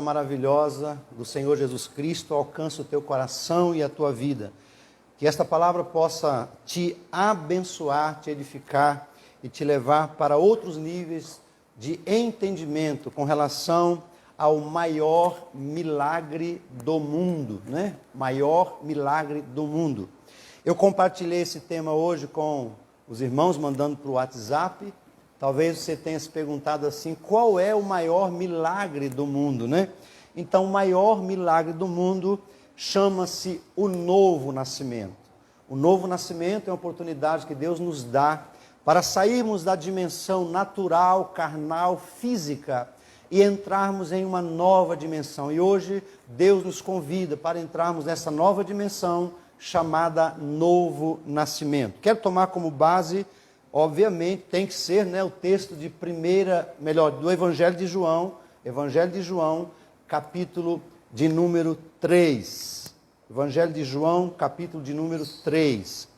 maravilhosa do Senhor Jesus Cristo alcance o teu coração e a tua vida. Que esta palavra possa te abençoar, te edificar e te levar para outros níveis de entendimento com relação ao maior milagre do mundo, né? Maior milagre do mundo. Eu compartilhei esse tema hoje com os irmãos, mandando para o WhatsApp. Talvez você tenha se perguntado assim, qual é o maior milagre do mundo, né? Então, o maior milagre do mundo chama-se o novo nascimento. O novo nascimento é uma oportunidade que Deus nos dá para sairmos da dimensão natural, carnal, física e entrarmos em uma nova dimensão. E hoje Deus nos convida para entrarmos nessa nova dimensão chamada novo nascimento. Quero tomar como base, obviamente, tem que ser, né, o texto do Evangelho de João, capítulo de número 3. Evangelho de João, capítulo de número 3.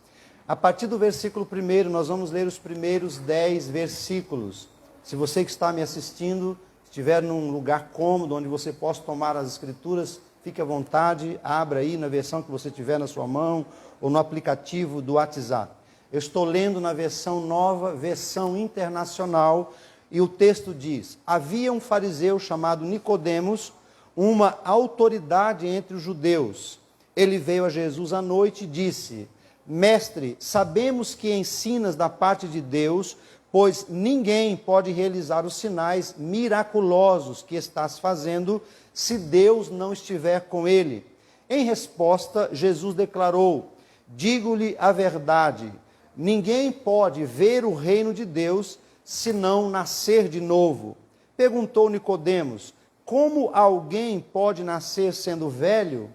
A partir do versículo 1, nós vamos ler os primeiros 10 versículos. Se você que está me assistindo, estiver num lugar cômodo, onde você possa tomar as escrituras, fique à vontade, abra aí na versão que você tiver na sua mão, ou no aplicativo do WhatsApp. Eu estou lendo na versão nova, versão internacional, e o texto diz: havia um fariseu chamado Nicodemos, uma autoridade entre os judeus. Ele veio a Jesus à noite e disse: Mestre, sabemos que ensinas da parte de Deus, pois ninguém pode realizar os sinais miraculosos que estás fazendo, se Deus não estiver com ele. Em resposta, Jesus declarou: digo-lhe a verdade, ninguém pode ver o reino de Deus se não nascer de novo. Perguntou Nicodemos: como alguém pode nascer sendo velho?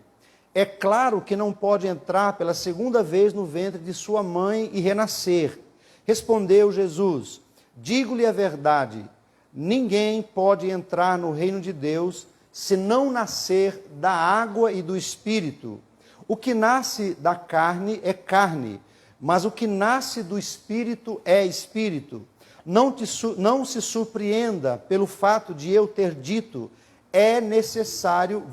É claro que não pode entrar pela segunda vez no ventre de sua mãe e renascer. Respondeu Jesus: digo-lhe a verdade, ninguém pode entrar no reino de Deus se não nascer da água e do Espírito. O que nasce da carne é carne, mas o que nasce do Espírito é Espírito. Não se surpreenda pelo fato de eu ter dito: é necessário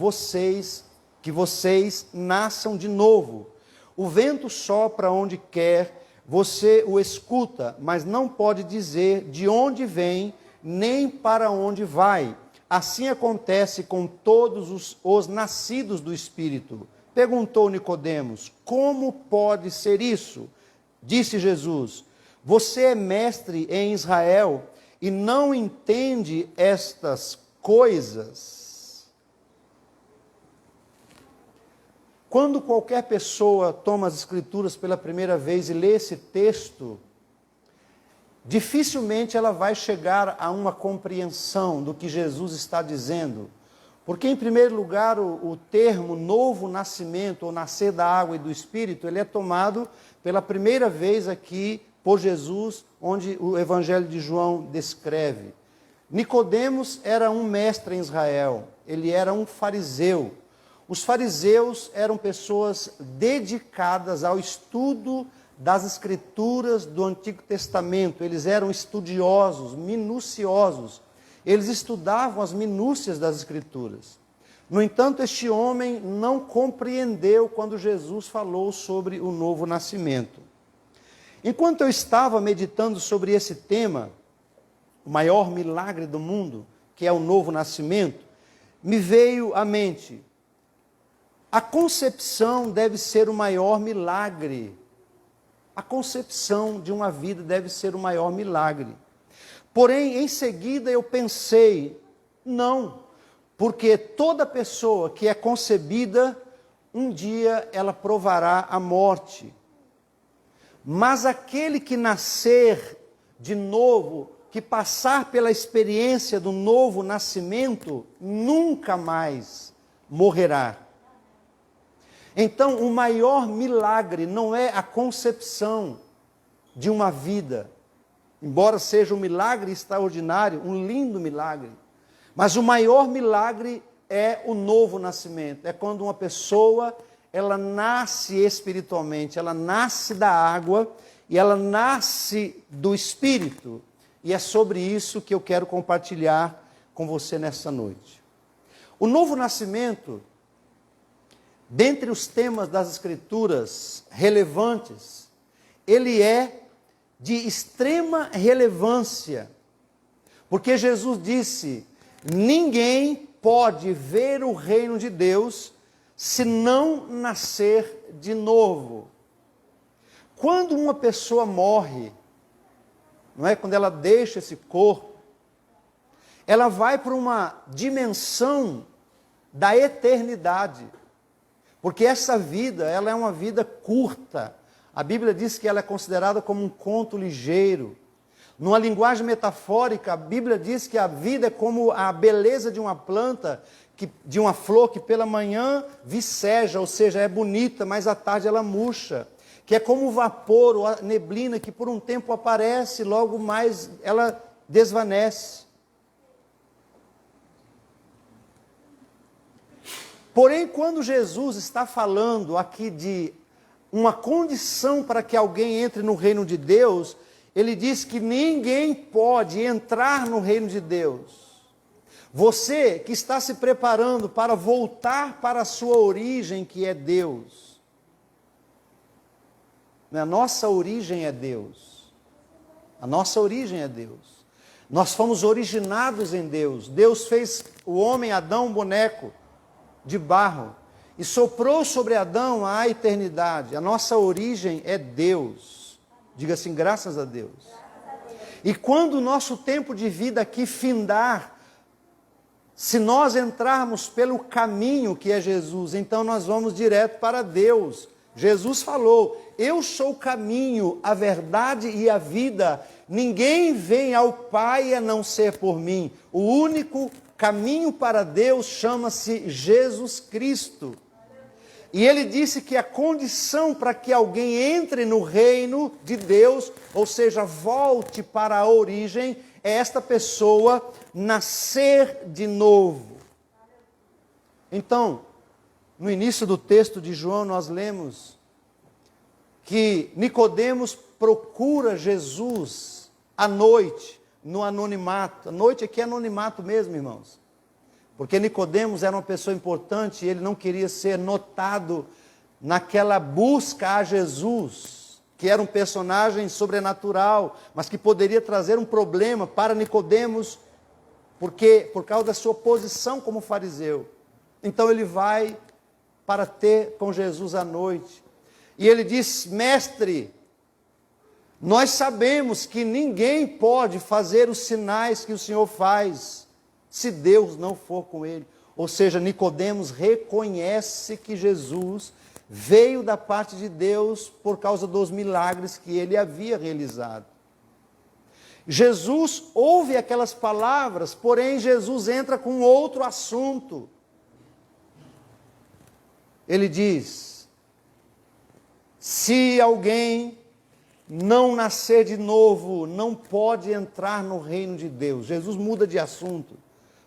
que vocês nasçam de novo. O vento sopra onde quer, você o escuta, mas não pode dizer de onde vem, nem para onde vai. Assim acontece com todos os nascidos do Espírito. Perguntou Nicodemos: como pode ser isso? Disse Jesus: você é mestre em Israel e não entende estas coisas? Quando qualquer pessoa toma as Escrituras pela primeira vez e lê esse texto, dificilmente ela vai chegar a uma compreensão do que Jesus está dizendo. Porque, em primeiro lugar, o termo novo nascimento, ou nascer da água e do Espírito, ele é tomado pela primeira vez aqui por Jesus, onde o Evangelho de João descreve. Nicodemos era um mestre em Israel, ele era um fariseu. Os fariseus eram pessoas dedicadas ao estudo das Escrituras do Antigo Testamento. Eles eram estudiosos, minuciosos. Eles estudavam as minúcias das Escrituras. No entanto, este homem não compreendeu quando Jesus falou sobre o novo nascimento. Enquanto eu estava meditando sobre esse tema, o maior milagre do mundo, que é o novo nascimento, me veio à mente: a concepção deve ser o maior milagre. A concepção de uma vida deve ser o maior milagre. Porém, em seguida eu pensei, não, porque toda pessoa que é concebida, um dia ela provará a morte. Mas aquele que nascer de novo, que passar pela experiência do novo nascimento, nunca mais morrerá. Então, o maior milagre não é a concepção de uma vida, embora seja um milagre extraordinário, um lindo milagre, mas o maior milagre é o novo nascimento. É quando uma pessoa, ela nasce espiritualmente, ela nasce da água e ela nasce do Espírito. E é sobre isso que eu quero compartilhar com você nessa noite. O novo nascimento, dentre os temas das Escrituras relevantes, ele é de extrema relevância, porque Jesus disse: ninguém pode ver o reino de Deus se não nascer de novo. Quando uma pessoa morre, não é? Quando ela deixa esse corpo, ela vai para uma dimensão da eternidade, porque essa vida, ela é uma vida curta. A Bíblia diz que ela é considerada como um conto ligeiro. Numa linguagem metafórica, a Bíblia diz que a vida é como a beleza de uma planta, de uma flor que pela manhã viceja, ou seja, é bonita, mas à tarde ela murcha. Que é como o vapor ou a neblina que por um tempo aparece, logo mais ela desvanece. Porém, quando Jesus está falando aqui de uma condição para que alguém entre no reino de Deus, ele diz que ninguém pode entrar no reino de Deus. Você que está se preparando para voltar para a sua origem, que é Deus. A nossa origem é Deus. A nossa origem é Deus. Nós fomos originados em Deus. Deus fez o homem, Adão, um boneco de barro, e soprou sobre Adão a eternidade. A nossa origem é Deus. Diga assim, graças a Deus. E quando o nosso tempo de vida aqui findar, se nós entrarmos pelo caminho que é Jesus, então nós vamos direto para Deus. Jesus falou: eu sou o caminho, a verdade e a vida. Ninguém vem ao Pai a não ser por mim. O único caminho para Deus chama-se Jesus Cristo. E ele disse que a condição para que alguém entre no reino de Deus, ou seja, volte para a origem, é esta pessoa nascer de novo. Então, no início do texto de João, nós lemos que Nicodemos procura Jesus à noite, no anonimato. A noite aqui é anonimato mesmo, irmãos. Porque Nicodemos era uma pessoa importante e ele não queria ser notado naquela busca a Jesus, que era um personagem sobrenatural, mas que poderia trazer um problema para Nicodemos, porque por causa da sua posição como fariseu. Então ele vai para ter com Jesus à noite. E ele diz: mestre, nós sabemos que ninguém pode fazer os sinais que o Senhor faz, se Deus não for com ele. Ou seja, Nicodemos reconhece que Jesus veio da parte de Deus por causa dos milagres que ele havia realizado. Jesus ouve aquelas palavras, porém Jesus entra com outro assunto. Ele diz: se alguém não nascer de novo, não pode entrar no reino de Deus. Jesus muda de assunto,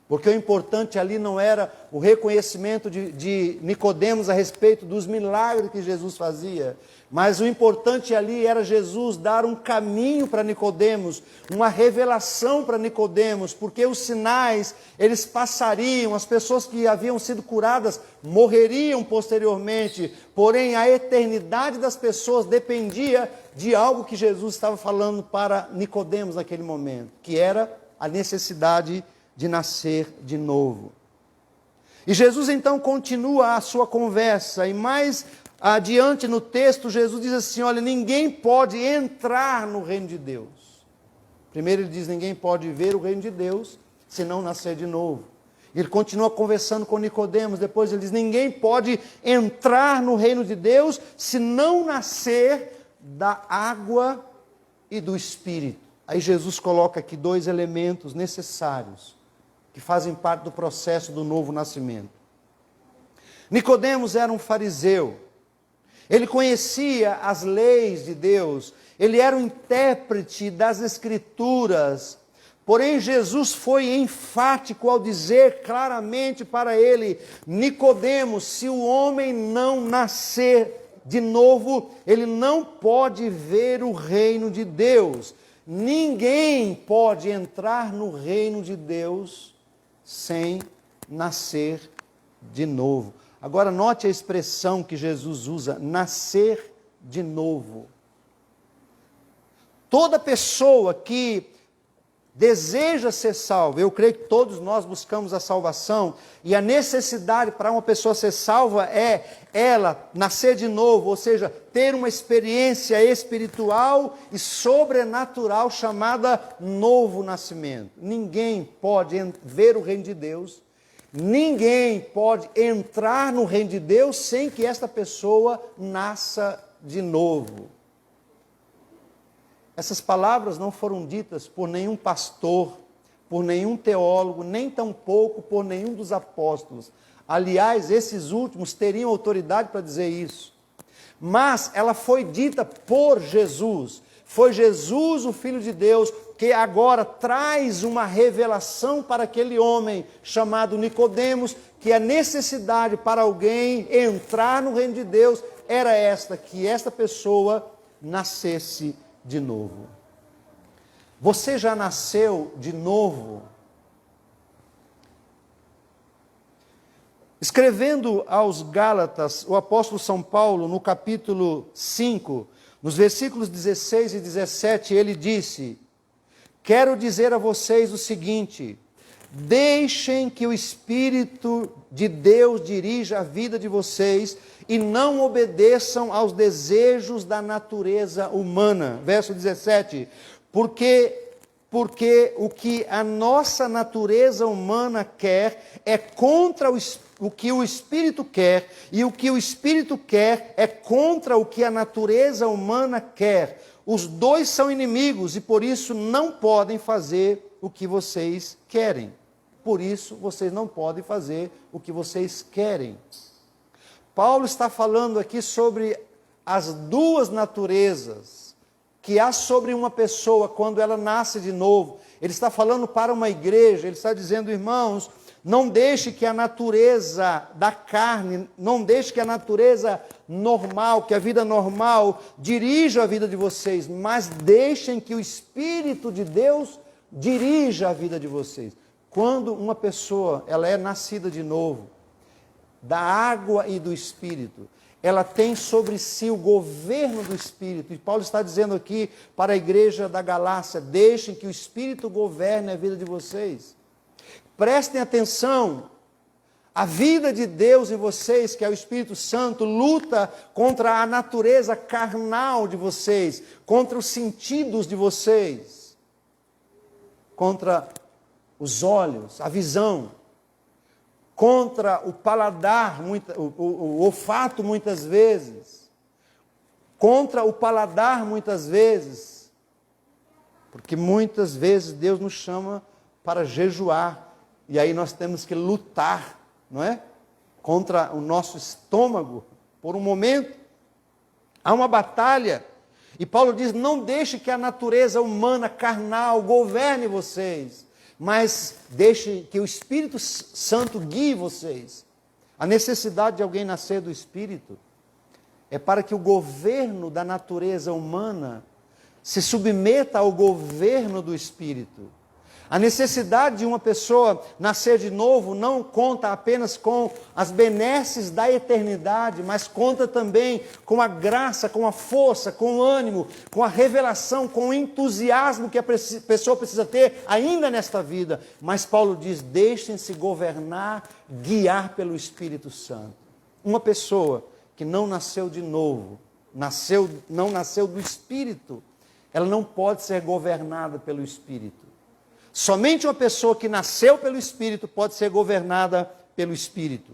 porque o importante ali não era o reconhecimento de Nicodemos a respeito dos milagres que Jesus fazia, mas o importante ali era Jesus dar um caminho para Nicodemos, uma revelação para Nicodemos, porque os sinais, eles passariam, as pessoas que haviam sido curadas morreriam posteriormente, porém a eternidade das pessoas dependia de algo que Jesus estava falando para Nicodemos naquele momento, que era a necessidade de nascer de novo. E Jesus então continua a sua conversa, e mais adiante no texto, Jesus diz assim: olha, ninguém pode entrar no reino de Deus. Primeiro ele diz: ninguém pode ver o reino de Deus se não nascer de novo. Ele continua conversando com Nicodemos, depois ele diz: ninguém pode entrar no reino de Deus se não nascer da água e do Espírito. Aí Jesus coloca aqui dois elementos necessários, que fazem parte do processo do novo nascimento. Nicodemos era um fariseu. Ele conhecia as leis de Deus, ele era um intérprete das Escrituras. Porém, Jesus foi enfático ao dizer claramente para ele: Nicodemos, se o homem não nascer de novo, ele não pode ver o reino de Deus. Ninguém pode entrar no reino de Deus sem nascer de novo. Agora note a expressão que Jesus usa, nascer de novo. Toda pessoa que deseja ser salva, eu creio que todos nós buscamos a salvação, e a necessidade para uma pessoa ser salva é ela nascer de novo, ou seja, ter uma experiência espiritual e sobrenatural chamada novo nascimento. Ninguém pode ver o reino de Deus, ninguém pode entrar no reino de Deus sem que esta pessoa nasça de novo. Essas palavras não foram ditas por nenhum pastor, por nenhum teólogo, nem tampouco por nenhum dos apóstolos. Aliás, esses últimos teriam autoridade para dizer isso. Mas ela foi dita por Jesus. Foi Jesus, o Filho de Deus, que agora traz uma revelação para aquele homem chamado Nicodemos, que a necessidade para alguém entrar no reino de Deus era esta, que esta pessoa nascesse de novo. Você já nasceu de novo? Escrevendo aos Gálatas, o apóstolo São Paulo, no capítulo 5, nos versículos 16 e 17, ele disse: quero dizer a vocês o seguinte: deixem que o Espírito de Deus dirija a vida de vocês e não obedeçam aos desejos da natureza humana. Verso 17, porque o que a nossa natureza humana quer é contra o que o Espírito quer, e o que o Espírito quer é contra o que a natureza humana quer. Os dois são inimigos e por isso não podem fazer o que vocês querem. Por isso vocês não podem fazer o que vocês querem. Paulo está falando aqui sobre as duas naturezas que há sobre uma pessoa quando ela nasce de novo. Ele está falando para uma igreja, ele está dizendo: irmãos, não deixe que a natureza da carne, não deixe que a natureza normal, que a vida normal dirija a vida de vocês, mas deixem que o Espírito de Deus dirija a vida de vocês. Quando uma pessoa ela é nascida de novo, da água e do Espírito, ela tem sobre si o governo do Espírito. E Paulo está dizendo aqui para a igreja da Galácia: deixem que o Espírito governe a vida de vocês. Prestem atenção, a vida de Deus em vocês, que é o Espírito Santo, luta contra a natureza carnal de vocês, contra os sentidos de vocês, contra os olhos, a visão, contra o paladar, o olfato muitas vezes, contra o paladar muitas vezes, porque muitas vezes Deus nos chama para jejuar, e aí nós temos que lutar, não é? Contra o nosso estômago, por um momento, há uma batalha, e Paulo diz: não deixe que a natureza humana, carnal, governe vocês, mas deixe que o Espírito Santo guie vocês. A necessidade de alguém nascer do Espírito é para que o governo da natureza humana se submeta ao governo do Espírito. A necessidade de uma pessoa nascer de novo não conta apenas com as benesses da eternidade, mas conta também com a graça, com a força, com o ânimo, com a revelação, com o entusiasmo que a pessoa precisa ter ainda nesta vida. Mas Paulo diz: deixem-se governar, guiar pelo Espírito Santo. Uma pessoa que não nasceu de novo, não nasceu do Espírito, ela não pode ser governada pelo Espírito. Somente uma pessoa que nasceu pelo Espírito pode ser governada pelo Espírito.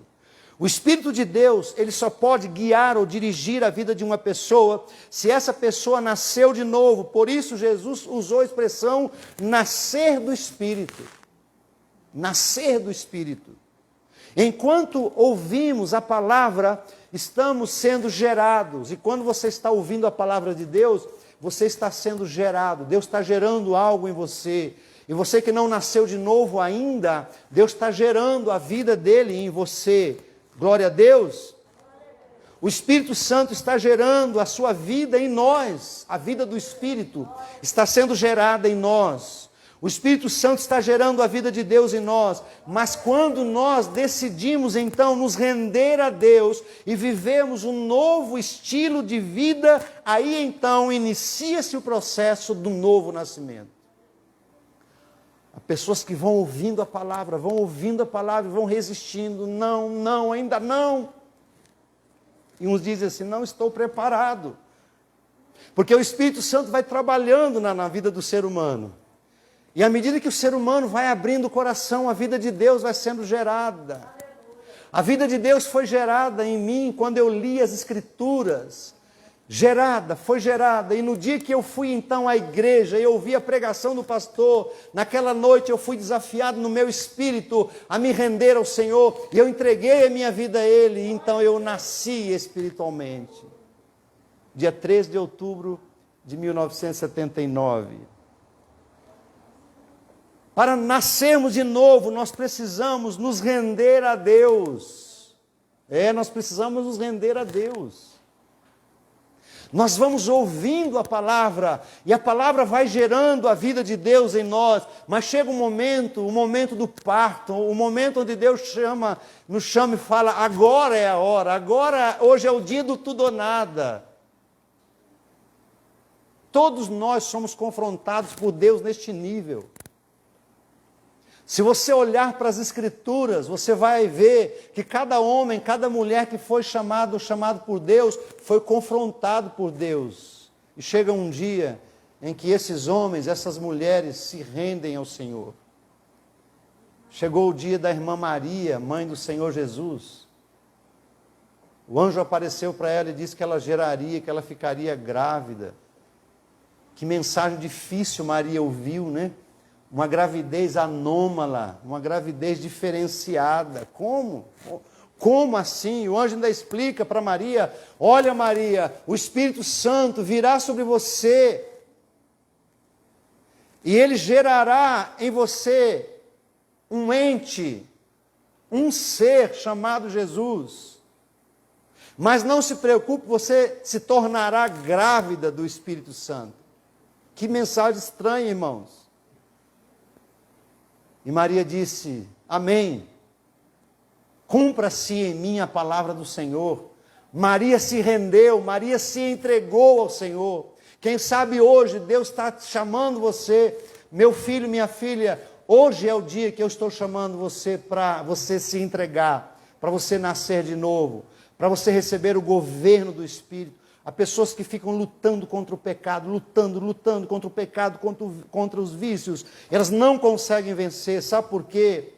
O Espírito de Deus, ele só pode guiar ou dirigir a vida de uma pessoa se essa pessoa nasceu de novo. Por isso Jesus usou a expressão nascer do Espírito. Nascer do Espírito. Enquanto ouvimos a palavra, estamos sendo gerados. E quando você está ouvindo a palavra de Deus, você está sendo gerado. Deus está gerando algo em você. E você que não nasceu de novo ainda, Deus está gerando a vida dele em você. Glória a Deus. O Espírito Santo está gerando a sua vida em nós. A vida do Espírito está sendo gerada em nós. O Espírito Santo está gerando a vida de Deus em nós, mas quando nós decidimos então nos render a Deus e vivemos um novo estilo de vida, aí então inicia-se o processo do novo nascimento. Há pessoas que vão ouvindo a palavra e vão resistindo, não, ainda não. E uns dizem assim, não estou preparado. Porque o Espírito Santo vai trabalhando na vida do ser humano. E à medida que o ser humano vai abrindo o coração, a vida de Deus vai sendo gerada. A vida de Deus foi gerada em mim quando eu li as Escrituras. Foi gerada. E no dia que eu fui então à igreja e ouvi a pregação do pastor, naquela noite eu fui desafiado no meu espírito a me render ao Senhor. E eu entreguei a minha vida a Ele. E então eu nasci espiritualmente. Dia 13 de outubro de 1979. Para nascermos de novo, nós precisamos nos render a Deus. Nós precisamos nos render a Deus. Nós vamos ouvindo a palavra, e a palavra vai gerando a vida de Deus em nós, mas chega o momento do parto, o momento onde Deus nos chama e fala, agora é a hora, hoje é o dia do tudo ou nada. Todos nós somos confrontados por Deus neste nível. Se você olhar para as Escrituras, você vai ver que cada homem, cada mulher que foi chamado por Deus, foi confrontado por Deus. E chega um dia em que esses homens, essas mulheres se rendem ao Senhor. Chegou o dia da irmã Maria, mãe do Senhor Jesus. O anjo apareceu para ela e disse que ela geraria, que ela ficaria grávida. Que mensagem difícil Maria ouviu, né? Uma gravidez anômala, uma gravidez diferenciada. Como? Como assim? O anjo ainda explica para Maria, olha Maria, o Espírito Santo virá sobre você, e ele gerará em você um ente, um ser chamado Jesus. Mas não se preocupe, você se tornará grávida do Espírito Santo. Que mensagem estranha, irmãos. E Maria disse, amém, cumpra-se em mim a palavra do Senhor. Maria se rendeu, Maria se entregou ao Senhor. Quem sabe hoje Deus está chamando você, meu filho, minha filha, hoje é o dia que eu estou chamando você para você se entregar, para você nascer de novo, para você receber o governo do Espírito. Há pessoas que ficam lutando contra o pecado, lutando contra o pecado, contra os vícios. Elas não conseguem vencer. Sabe por quê?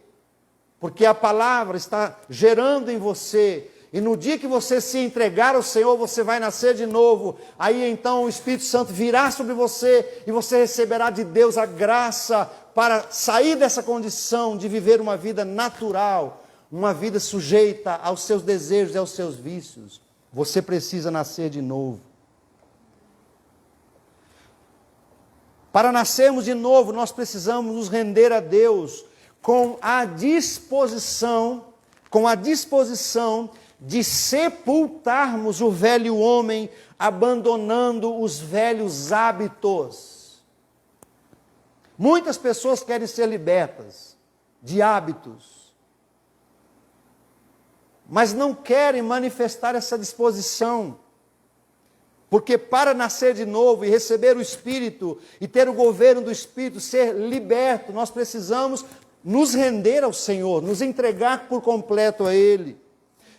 Porque a palavra está gerando em você. E no dia que você se entregar ao Senhor, você vai nascer de novo. Aí então o Espírito Santo virá sobre você e você receberá de Deus a graça para sair dessa condição de viver uma vida natural, uma vida sujeita aos seus desejos e aos seus vícios. Você precisa nascer de novo. Para nascermos de novo, nós precisamos nos render a Deus com a disposição de sepultarmos o velho homem, abandonando os velhos hábitos. Muitas pessoas querem ser libertas de hábitos, mas não querem manifestar essa disposição, porque para nascer de novo e receber o Espírito, e ter o governo do Espírito, ser liberto, nós precisamos nos render ao Senhor, nos entregar por completo a Ele.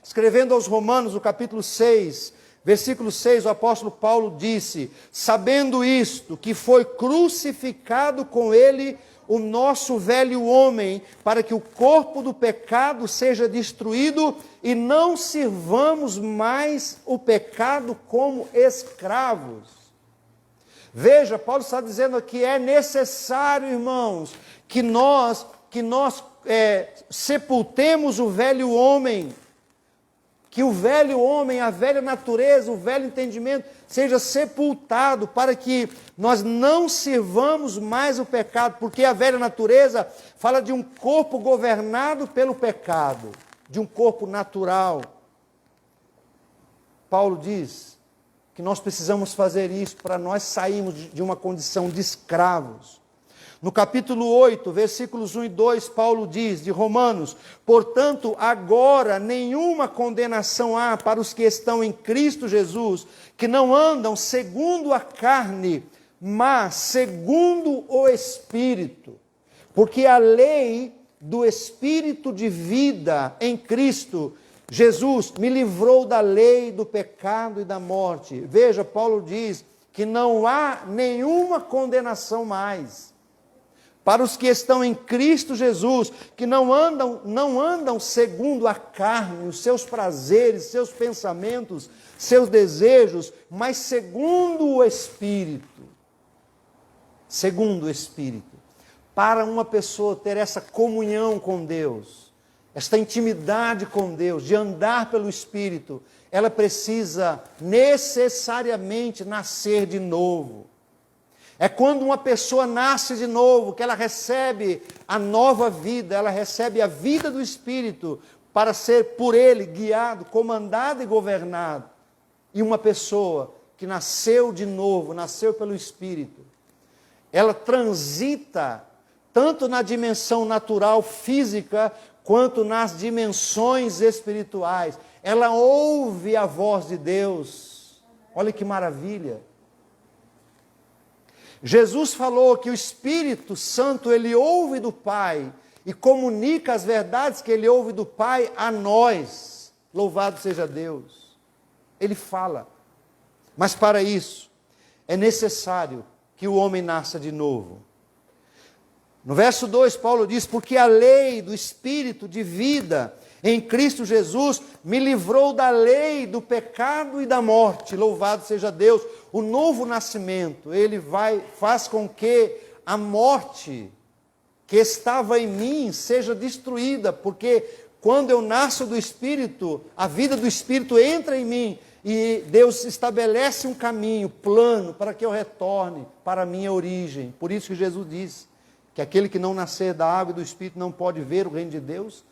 Escrevendo aos Romanos, no capítulo 6, versículo 6, o apóstolo Paulo disse, sabendo isto, que foi crucificado com Ele o nosso velho homem, para que o corpo do pecado seja destruído e não sirvamos mais o pecado como escravos. Veja, Paulo está dizendo aqui, é necessário, irmãos, que nós sepultemos o velho homem, que o velho homem, a velha natureza, o velho entendimento seja sepultado para que nós não sirvamos mais o pecado, porque a velha natureza fala de um corpo governado pelo pecado, de um corpo natural. Paulo diz que nós precisamos fazer isso para nós sairmos de uma condição de escravos. No capítulo 8, versículos 1 e 2, Paulo diz, de Romanos: portanto, agora nenhuma condenação há para os que estão em Cristo Jesus, que não andam segundo a carne, mas segundo o Espírito. Porque a lei do Espírito de vida em Cristo Jesus me livrou da lei do pecado e da morte. Veja, Paulo diz que não há nenhuma condenação mais para os que estão em Cristo Jesus, que não andam segundo a carne, os seus prazeres, seus pensamentos, seus desejos, mas segundo o Espírito. Segundo o Espírito. Para uma pessoa ter essa comunhão com Deus, esta intimidade com Deus, de andar pelo Espírito, ela precisa necessariamente nascer de novo. É quando uma pessoa nasce de novo, que ela recebe a nova vida, ela recebe a vida do Espírito, para ser por Ele guiado, comandado e governado. E uma pessoa que nasceu de novo, nasceu pelo Espírito, ela transita tanto na dimensão natural, física, quanto nas dimensões espirituais. Ela ouve a voz de Deus. Olha que maravilha. Jesus falou que o Espírito Santo, ele ouve do Pai e comunica as verdades que ele ouve do Pai a nós. Louvado seja Deus. Ele fala. Mas para isso, é necessário que o homem nasça de novo. No verso 2, Paulo diz: porque a lei do Espírito de vida em Cristo Jesus me livrou da lei do pecado e da morte. Louvado seja Deus. O novo nascimento, ele faz com que a morte que estava em mim seja destruída, porque quando eu nasço do Espírito, a vida do Espírito entra em mim, e Deus estabelece um caminho, plano, para que eu retorne para a minha origem. Por isso que Jesus disse que aquele que não nascer da água e do Espírito não pode ver o reino de Deus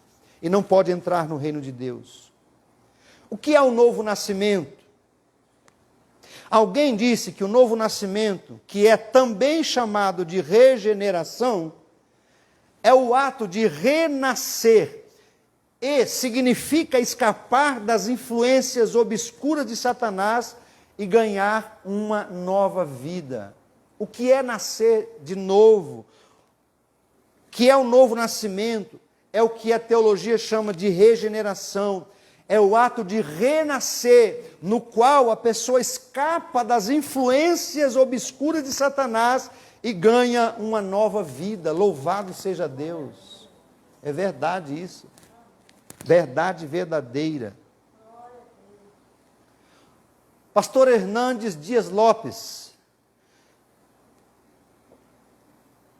e não pode entrar no reino de Deus. O que é o novo nascimento? Alguém disse que o novo nascimento, que é também chamado de regeneração, é o ato de renascer, e significa escapar das influências obscuras de Satanás e ganhar uma nova vida. O que é nascer de novo? O que é o novo nascimento? É o que a teologia chama de regeneração. É o ato de renascer, no qual a pessoa escapa das influências obscuras de Satanás e ganha uma nova vida. Louvado seja Deus. É verdade isso. Verdade verdadeira. Pastor Hernandes Dias Lopes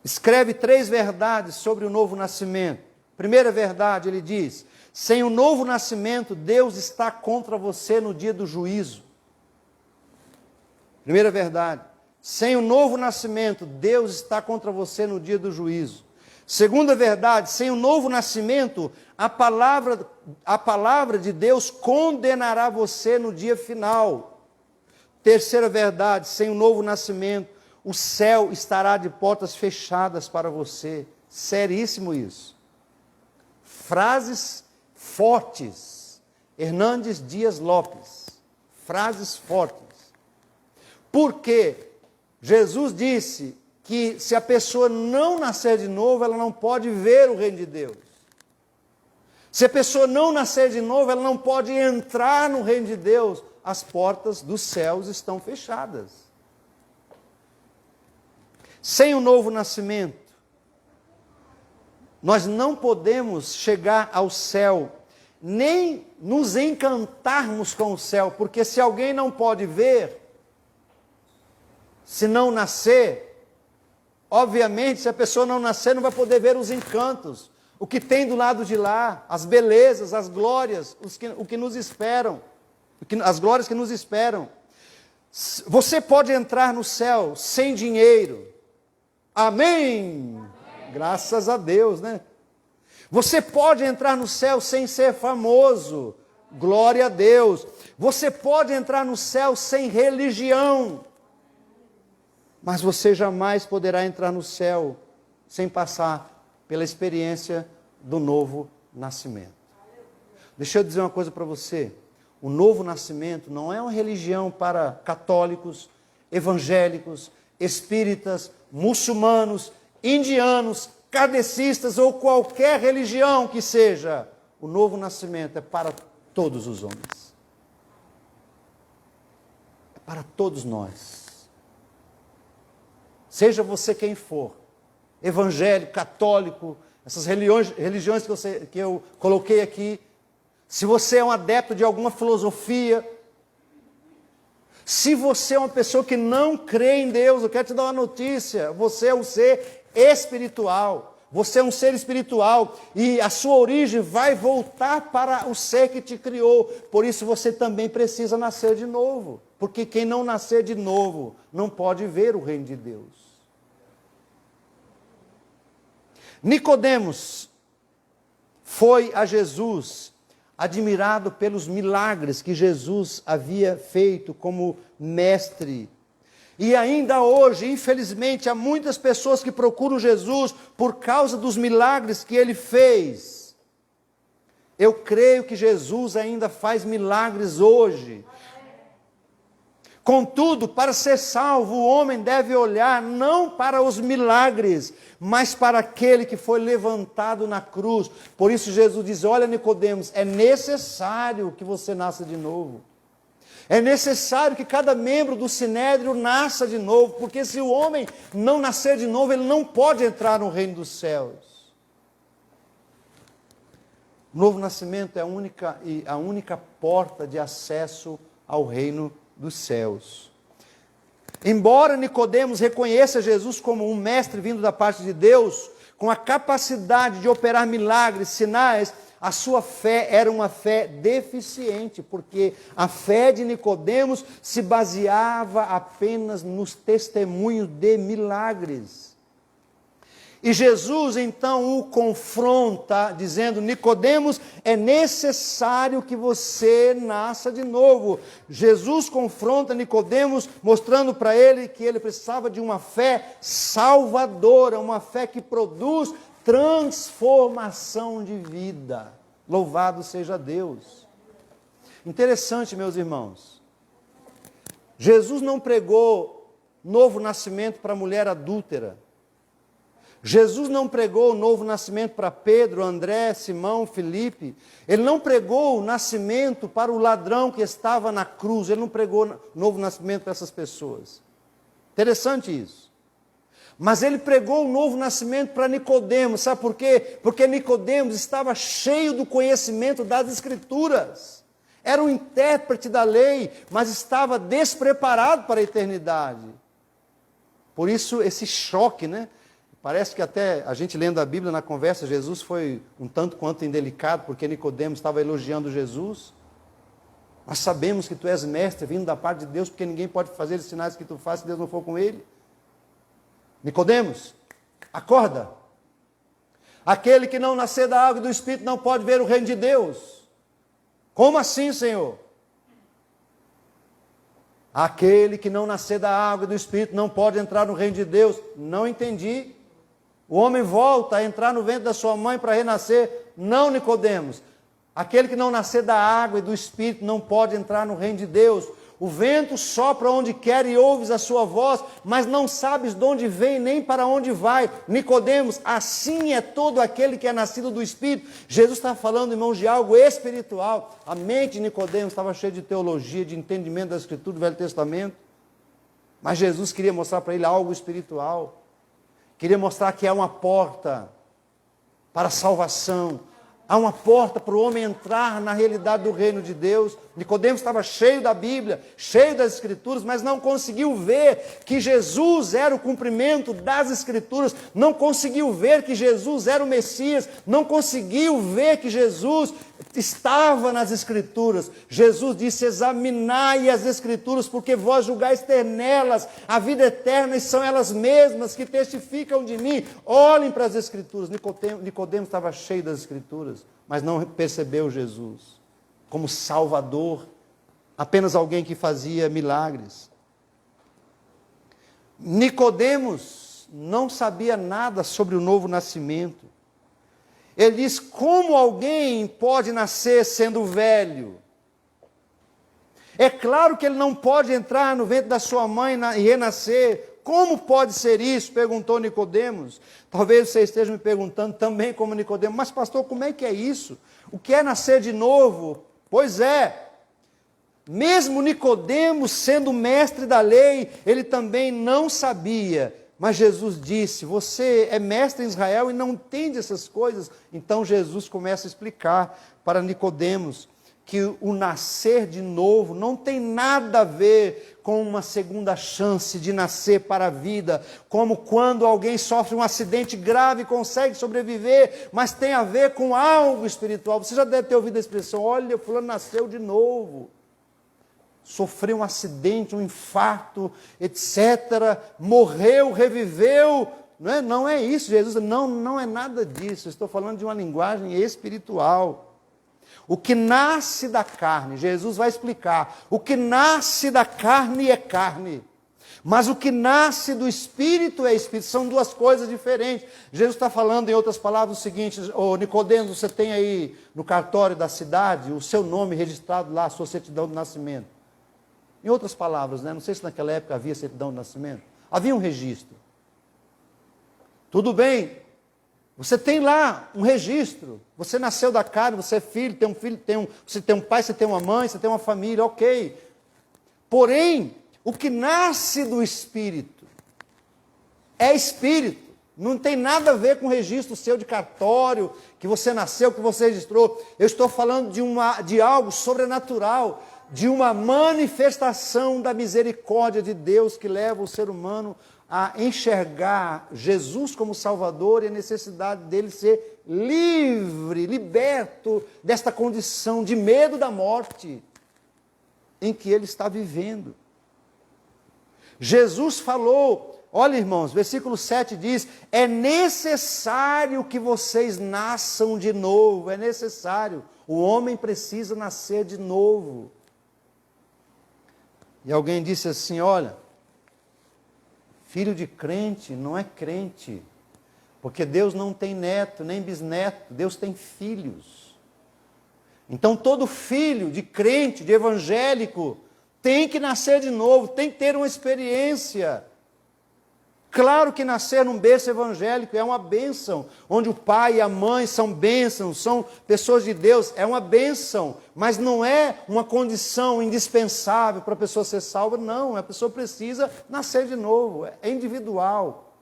escreve 3 verdades sobre o novo nascimento. Primeira verdade, ele diz: sem o novo nascimento, Deus está contra você no dia do juízo. Primeira verdade. Sem o novo nascimento, Deus está contra você no dia do juízo. Segunda verdade, sem o novo nascimento, a palavra de Deus condenará você no dia final. Terceira verdade, sem o novo nascimento, o céu estará de portas fechadas para você. Seríssimo isso. Frases fortes. Hernandes Dias Lopes. Frases fortes. Porque Jesus disse que se a pessoa não nascer de novo, ela não pode ver o reino de Deus. Se a pessoa não nascer de novo, ela não pode entrar no reino de Deus. As portas dos céus estão fechadas. Sem o novo nascimento, nós não podemos chegar ao céu, nem nos encantarmos com o céu, porque se alguém não pode ver, se não nascer, obviamente, se a pessoa não nascer, não vai poder ver os encantos, o que tem do lado de lá, as belezas, as glórias, o que nos esperam, as glórias que nos esperam. Você pode entrar no céu sem dinheiro. Amém? Amém. Graças a Deus, né? Você pode entrar no céu sem ser famoso. Glória a Deus. Você pode entrar no céu sem religião. Mas você jamais poderá entrar no céu sem passar pela experiência do novo nascimento. Deixa eu dizer uma coisa para você. O novo nascimento não é uma religião para católicos, evangélicos, espíritas, muçulmanos, indianos, kardecistas ou qualquer religião que seja. O novo nascimento é para todos os homens. É para todos nós. Seja você quem for, evangélico, católico, essas religiões que eu coloquei aqui, se você é um adepto de alguma filosofia, se você é uma pessoa que não crê em Deus, eu quero te dar uma notícia, você é um ser espiritual, você é um ser espiritual, e a sua origem vai voltar para o ser que te criou, por isso você também precisa nascer de novo, porque quem não nascer de novo, não pode ver o reino de Deus. Nicodemos foi a Jesus, admirado pelos milagres que Jesus havia feito como mestre. E ainda hoje, infelizmente, há muitas pessoas que procuram Jesus por causa dos milagres que ele fez. Eu creio que Jesus ainda faz milagres hoje. Contudo, para ser salvo, o homem deve olhar não para os milagres, mas para aquele que foi levantado na cruz. Por isso Jesus diz, olha Nicodemos, é necessário que você nasça de novo. É necessário que cada membro do Sinédrio nasça de novo, porque se o homem não nascer de novo, ele não pode entrar no reino dos céus. O novo nascimento é a única porta de acesso ao reino dos céus. Embora Nicodemos reconheça Jesus como um mestre vindo da parte de Deus, com a capacidade de operar milagres, sinais, a sua fé era uma fé deficiente, porque a fé de Nicodemos se baseava apenas nos testemunhos de milagres. E Jesus então o confronta, dizendo, Nicodemos, é necessário que você nasça de novo. Jesus confronta Nicodemos, mostrando para ele que ele precisava de uma fé salvadora, uma fé que produz transformação de vida. Louvado seja Deus. Interessante, meus irmãos. Jesus não pregou novo nascimento para a mulher adúltera. Jesus não pregou o novo nascimento para Pedro, André, Simão, Filipe. Ele não pregou o nascimento para o ladrão que estava na cruz. Ele não pregou novo nascimento para essas pessoas. Interessante isso. Mas ele pregou o novo nascimento para Nicodemos. Sabe por quê? Porque Nicodemos estava cheio do conhecimento das Escrituras. Era um intérprete da lei, mas estava despreparado para a eternidade. Por isso esse choque, né? Parece que até a gente lendo a Bíblia na conversa, Jesus foi um tanto quanto indelicado, porque Nicodemos estava elogiando Jesus. Nós sabemos que tu és mestre, vindo da parte de Deus, porque ninguém pode fazer os sinais que tu fazes se Deus não for com ele. Nicodemos, acorda. Aquele que não nascer da água e do Espírito não pode ver o reino de Deus. Como assim, Senhor? Aquele que não nascer da água e do Espírito não pode entrar no reino de Deus. Não entendi. O homem volta a entrar no ventre da sua mãe para renascer. Não, Nicodemos. Aquele que não nascer da água e do Espírito não pode entrar no reino de Deus. O vento sopra onde quer e ouves a sua voz, mas não sabes de onde vem nem para onde vai. Nicodemos, assim é todo aquele que é nascido do Espírito. Jesus está falando, irmãos, de algo espiritual. A mente de Nicodemos estava cheia de teologia, de entendimento da Escritura do Velho Testamento. Mas Jesus queria mostrar para ele algo espiritual. Queria mostrar que há uma porta para a salvação. Há uma porta para o homem entrar na realidade do reino de Deus. Nicodemos estava cheio da Bíblia, cheio das Escrituras, mas não conseguiu ver que Jesus era o cumprimento das Escrituras, não conseguiu ver que Jesus era o Messias, não conseguiu ver que Jesus estava nas Escrituras. Jesus disse, examinai as Escrituras, porque vós julgais ter nelas a vida eterna, e são elas mesmas que testificam de mim. Olhem para as Escrituras. Nicodemos estava cheio das Escrituras, mas não percebeu Jesus como Salvador, apenas alguém que fazia milagres. Nicodemos não sabia nada sobre o novo nascimento. Ele diz: como alguém pode nascer sendo velho? É claro que ele não pode entrar no ventre da sua mãe e renascer. Como pode ser isso? Perguntou Nicodemos. Talvez você esteja me perguntando também como Nicodemos: mas pastor, como é que é isso? O que é nascer de novo? Pois é, mesmo Nicodemos sendo mestre da lei, ele também não sabia. Mas Jesus disse: você é mestre em Israel e não entende essas coisas. Então Jesus começa a explicar para Nicodemos que o nascer de novo não tem nada a ver com uma segunda chance de nascer para a vida, como quando alguém sofre um acidente grave e consegue sobreviver, mas tem a ver com algo espiritual. Você já deve ter ouvido a expressão: olha, fulano nasceu de novo. Sofreu um acidente, um infarto, etc., morreu, reviveu. Não é isso, Jesus, não é nada disso. Estou falando de uma linguagem espiritual. O que nasce da carne, Jesus vai explicar, o que nasce da carne é carne, mas o que nasce do Espírito é Espírito, são duas coisas diferentes. Jesus está falando, em outras palavras, o seguinte: Nicodemos, você tem aí no cartório da cidade o seu nome registrado lá, a sua certidão de nascimento. Em outras palavras, não sei se naquela época havia certidão de nascimento, havia um registro. Tudo bem, você tem lá um registro, você nasceu da carne, você é filho, você tem um pai, você tem uma mãe, você tem uma família, ok. Porém, o que nasce do Espírito é Espírito, não tem nada a ver com o registro seu de cartório, que você nasceu, que você registrou. Eu estou falando de algo sobrenatural, de uma manifestação da misericórdia de Deus que leva o ser humano a enxergar Jesus como Salvador e a necessidade dele ser livre, liberto desta condição de medo da morte em que ele está vivendo. Jesus falou, olha irmãos, versículo 7 diz: é necessário que vocês nasçam de novo, é necessário, o homem precisa nascer de novo. E alguém disse assim: olha, filho de crente não é crente, porque Deus não tem neto, nem bisneto, Deus tem filhos. Então todo filho de crente, de evangélico, tem que nascer de novo, tem que ter uma experiência. Claro que nascer num berço evangélico é uma bênção, onde o pai e a mãe são bênçãos, são pessoas de Deus, é uma bênção, mas não é uma condição indispensável para a pessoa ser salva, não, a pessoa precisa nascer de novo, é individual.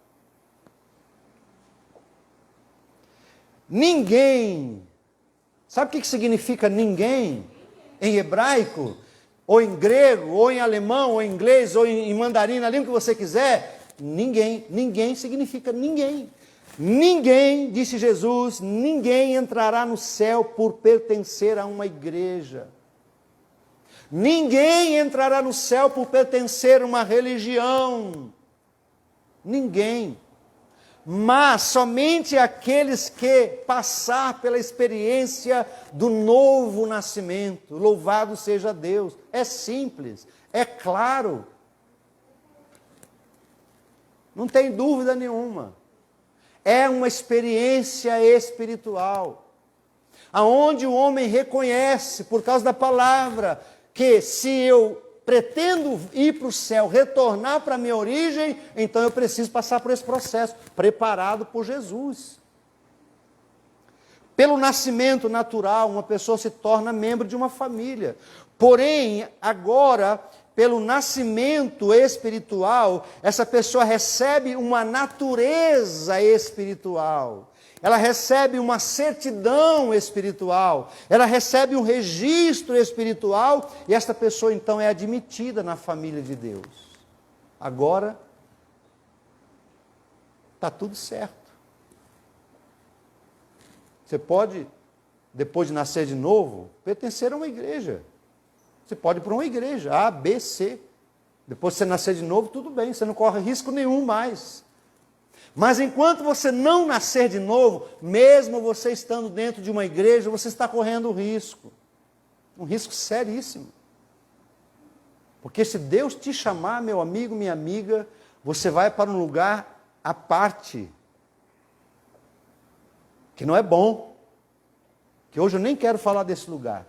Ninguém, sabe o que significa ninguém em hebraico, ou em grego, ou em alemão, ou em inglês, ou em mandarim, na língua que você quiser? Ninguém significa ninguém. Ninguém, disse Jesus, ninguém entrará no céu por pertencer a uma igreja. Ninguém entrará no céu por pertencer a uma religião. Ninguém. Mas somente aqueles que passar pela experiência do novo nascimento. Louvado seja Deus. É simples, é claro. Não tem dúvida nenhuma. É uma experiência espiritual, aonde o homem reconhece, por causa da palavra, que se eu pretendo ir para o céu, retornar para a minha origem, então eu preciso passar por esse processo, preparado por Jesus. Pelo nascimento natural, uma pessoa se torna membro de uma família. Porém, agora, pelo nascimento espiritual, essa pessoa recebe uma natureza espiritual. Ela recebe uma certidão espiritual. Ela recebe um registro espiritual. E esta pessoa, então, é admitida na família de Deus. Agora, está tudo certo. Você pode, depois de nascer de novo, pertencer a uma igreja. Você pode ir para uma igreja, A, B, C. Depois que você nascer de novo, tudo bem, você não corre risco nenhum mais. Mas enquanto você não nascer de novo, mesmo você estando dentro de uma igreja, você está correndo risco. Um risco seríssimo. Porque se Deus te chamar, meu amigo, minha amiga, você vai para um lugar a parte que não é bom, que hoje eu nem quero falar desse lugar.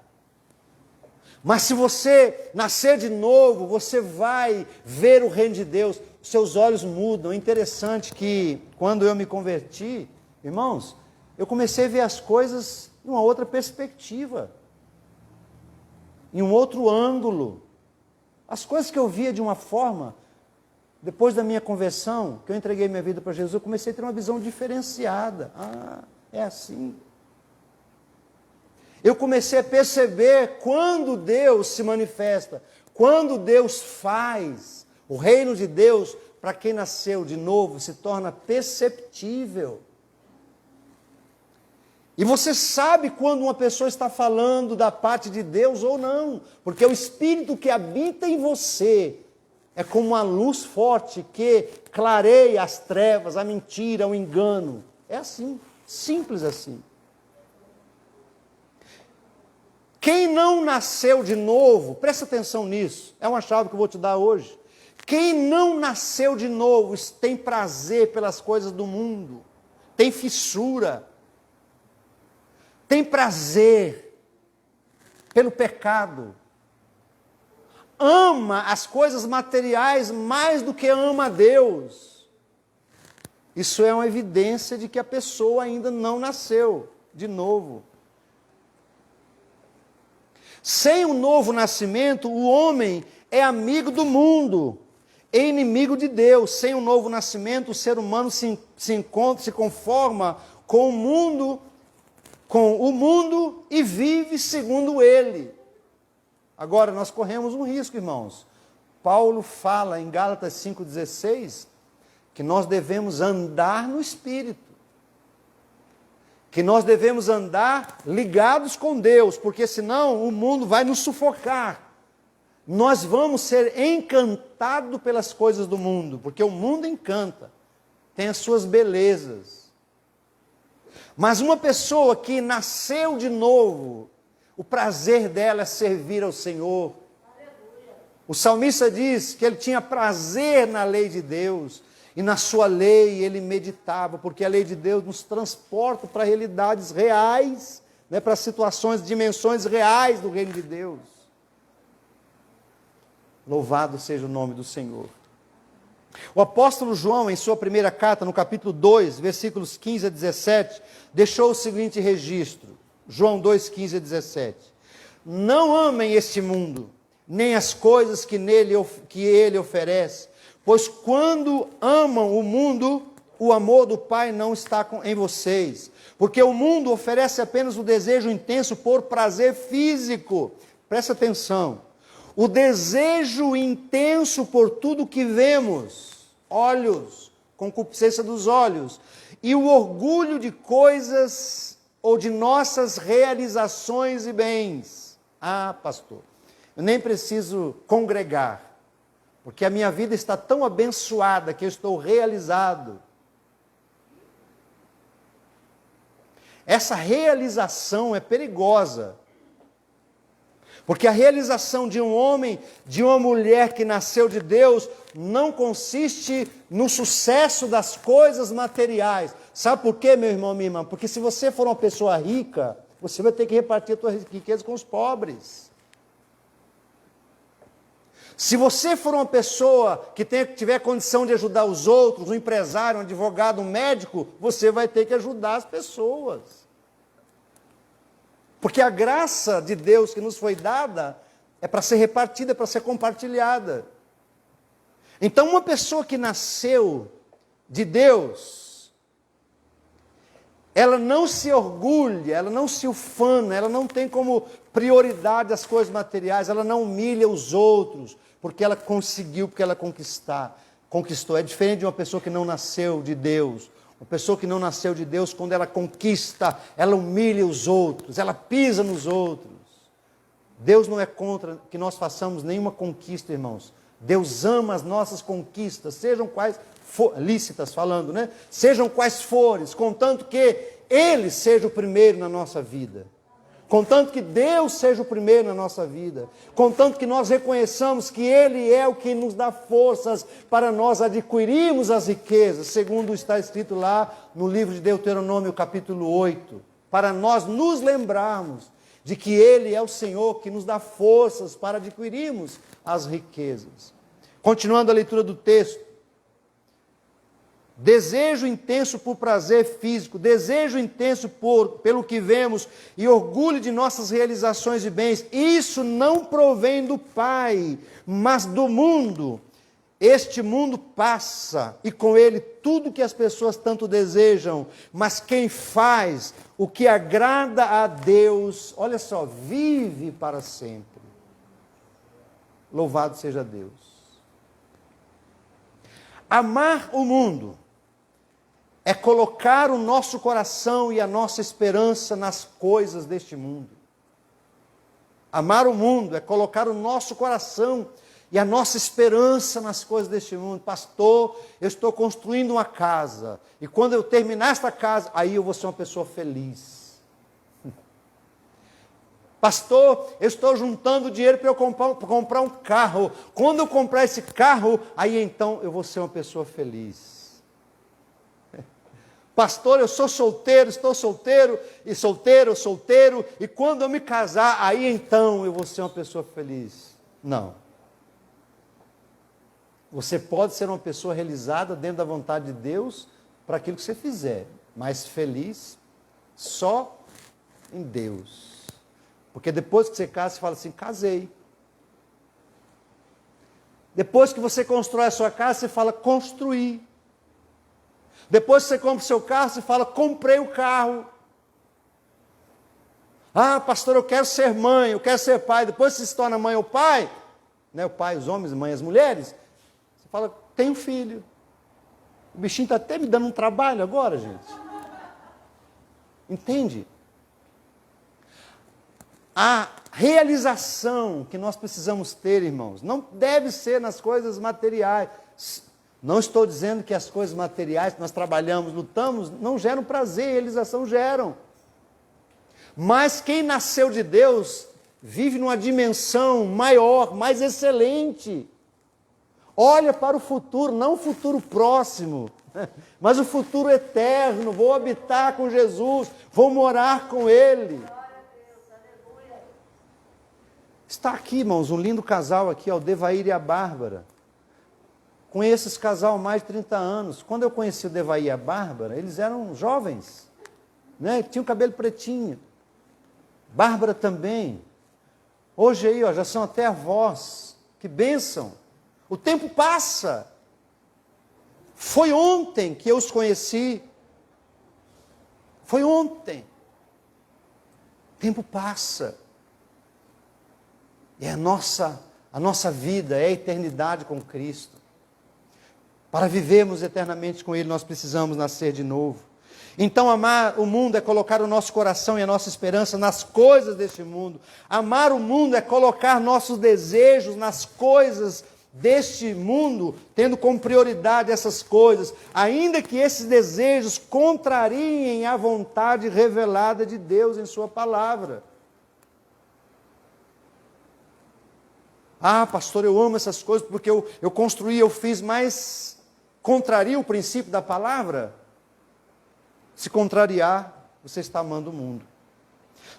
Mas se você nascer de novo, você vai ver o reino de Deus, seus olhos mudam. É interessante que quando eu me converti, irmãos, eu comecei a ver as coisas em uma outra perspectiva, em um outro ângulo. As coisas que eu via de uma forma, depois da minha conversão, que eu entreguei minha vida para Jesus, eu comecei a ter uma visão diferenciada. Ah, é assim. Eu comecei a perceber quando Deus se manifesta, quando Deus faz. O reino de Deus, para quem nasceu de novo, se torna perceptível. E você sabe quando uma pessoa está falando da parte de Deus ou não, porque o Espírito que habita em você é como uma luz forte que clareia as trevas, a mentira, o engano. É assim, simples assim. Quem não nasceu de novo, presta atenção nisso, é uma chave que eu vou te dar hoje. Quem não nasceu de novo tem prazer pelas coisas do mundo, tem fissura, tem prazer pelo pecado, ama as coisas materiais mais do que ama a Deus. Isso é uma evidência de que a pessoa ainda não nasceu de novo. Sem o novo nascimento, o homem é amigo do mundo, é inimigo de Deus. Sem o novo nascimento, o ser humano se conforma com o mundo e vive segundo ele. Agora, nós corremos um risco, irmãos. Paulo fala em Gálatas 5,16 que nós devemos andar no Espírito. Que nós devemos andar ligados com Deus, porque senão o mundo vai nos sufocar. Nós vamos ser encantados pelas coisas do mundo, porque o mundo encanta, tem as suas belezas. Mas uma pessoa que nasceu de novo, o prazer dela é servir ao Senhor. O salmista diz que ele tinha prazer na lei de Deus, e na sua lei ele meditava, porque a lei de Deus nos transporta para realidades reais, né, para situações, dimensões reais do reino de Deus. Louvado seja o nome do Senhor. O apóstolo João, em sua primeira carta, no capítulo 2, versículos 15 a 17, deixou o seguinte registro. João 2, 15 a 17. Não amem este mundo, nem as coisas que ele oferece, pois quando amam o mundo, o amor do Pai não está em vocês. Porque o mundo oferece apenas o desejo intenso por prazer físico. Presta atenção. O desejo intenso por tudo que vemos, olhos, concupiscência dos olhos, e o orgulho de coisas ou de nossas realizações e bens. Ah, pastor, eu nem preciso congregar, porque a minha vida está tão abençoada que eu estou realizado. Essa realização é perigosa. Porque a realização de um homem, de uma mulher que nasceu de Deus, não consiste no sucesso das coisas materiais. Sabe por quê, meu irmão, minha irmã? Porque se você for uma pessoa rica, você vai ter que repartir a sua riqueza com os pobres. Se você for uma pessoa que tiver condição de ajudar os outros, um empresário, um advogado, um médico, você vai ter que ajudar as pessoas. Porque a graça de Deus que nos foi dada é para ser repartida, é para ser compartilhada. Então, uma pessoa que nasceu de Deus, ela não se orgulha, ela não se ufana, ela não tem como prioridade as coisas materiais, ela não humilha os outros, porque ela conseguiu, porque ela conquistou. É diferente de uma pessoa que não nasceu de Deus. Uma pessoa que não nasceu de Deus, quando ela conquista, ela humilha os outros, ela pisa nos outros. Deus não é contra que nós façamos nenhuma conquista, irmãos. Deus ama as nossas conquistas, sejam quais lícitas falando, né? Sejam quais forem, contanto que Ele seja o primeiro na nossa vida. Contanto que Deus seja o primeiro na nossa vida, contanto que nós reconheçamos que Ele é o que nos dá forças para nós adquirirmos as riquezas, segundo está escrito lá no livro de Deuteronômio, capítulo 8, para nós nos lembrarmos de que Ele é o Senhor que nos dá forças para adquirirmos as riquezas. Continuando a leitura do texto, desejo intenso por prazer físico, desejo intenso pelo que vemos e orgulho de nossas realizações e bens, isso não provém do Pai, mas do mundo. Este mundo passa e com ele tudo que as pessoas tanto desejam, mas quem faz o que agrada a Deus, olha só, vive para sempre. Louvado seja Deus. Amar o mundo é colocar o nosso coração e a nossa esperança nas coisas deste mundo. Amar o mundo é colocar o nosso coração e a nossa esperança nas coisas deste mundo. Pastor, eu estou construindo uma casa, e quando eu terminar esta casa, aí eu vou ser uma pessoa feliz. Pastor, eu estou juntando dinheiro para eu comprar um carro. Quando eu comprar esse carro, aí então eu vou ser uma pessoa feliz. Pastor, eu sou solteiro, estou solteiro, e quando eu me casar, aí então eu vou ser uma pessoa feliz. Não. Você pode ser uma pessoa realizada dentro da vontade de Deus para aquilo que você fizer, mas feliz só em Deus. Porque depois que você casa, você fala assim, casei. Depois que você constrói a sua casa, você fala, construí. Depois que você compra o seu carro, você fala, comprei o carro. Ah, pastor, eu quero ser mãe, eu quero ser pai. Depois que você se torna mãe ou pai, né, o pai, os homens, mãe, as mulheres, você fala, tenho filho. O bichinho está até me dando um trabalho agora, gente. Entende? A realização que nós precisamos ter, irmãos, não deve ser nas coisas materiais. Não estou dizendo que as coisas materiais que nós trabalhamos, lutamos, não geram prazer, realização geram. Mas quem nasceu de Deus vive numa dimensão maior, mais excelente. Olha para o futuro, não o futuro próximo, mas o futuro eterno. Vou habitar com Jesus, vou morar com Ele. Está aqui, irmãos, um lindo casal aqui, o Devair e a Bárbara. Conheço esse casal há mais de 30 anos. Quando eu conheci o Devair e a Bárbara, eles eram jovens, né? Tinham cabelo pretinho. Bárbara também. Hoje aí, já são até avós. Que bênção. O tempo passa. Foi ontem que eu os conheci. Foi ontem. O tempo passa. E a nossa vida é a eternidade com Cristo. Para vivermos eternamente com Ele, nós precisamos nascer de novo. Então, amar o mundo é colocar o nosso coração e a nossa esperança nas coisas deste mundo. Amar o mundo é colocar nossos desejos nas coisas deste mundo, tendo como prioridade essas coisas, ainda que esses desejos contrariem a vontade revelada de Deus em Sua palavra. Ah, pastor, eu amo essas coisas porque eu construí, eu fiz, mas contraria o princípio da palavra? Se contrariar, você está amando o mundo.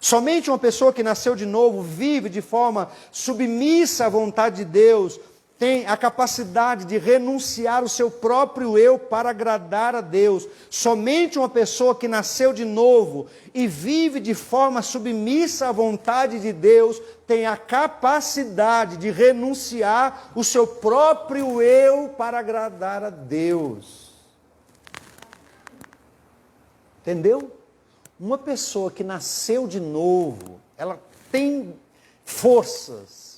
Somente uma pessoa que nasceu de novo, vive de forma submissa à vontade de Deus, tem a capacidade de renunciar o seu próprio eu para agradar a Deus. Somente uma pessoa que nasceu de novo e vive de forma submissa à vontade de Deus tem a capacidade de renunciar o seu próprio eu para agradar a Deus. Entendeu? Uma pessoa que nasceu de novo, ela tem forças